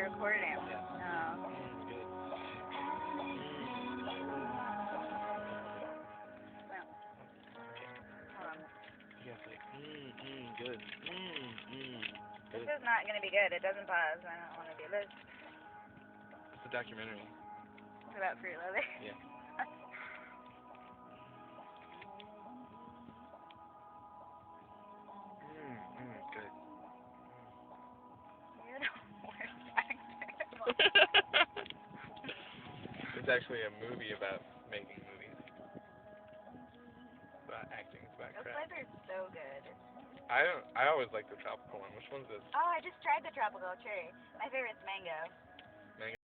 you're recording. Yeah. Oh. Good. Well, hold on. You gotta say, good. This Good. is not going to be good. It doesn't pause. I don't want to do this. It's a documentary. It's about fruit leather. Yeah. Good. You're the worst actor. It's actually a movie about making movies. It's about acting. It's about Those craft. slides are so good. I always like the tropical one. Which one's this? Oh, I just tried the tropical cherry. My favorite's mango.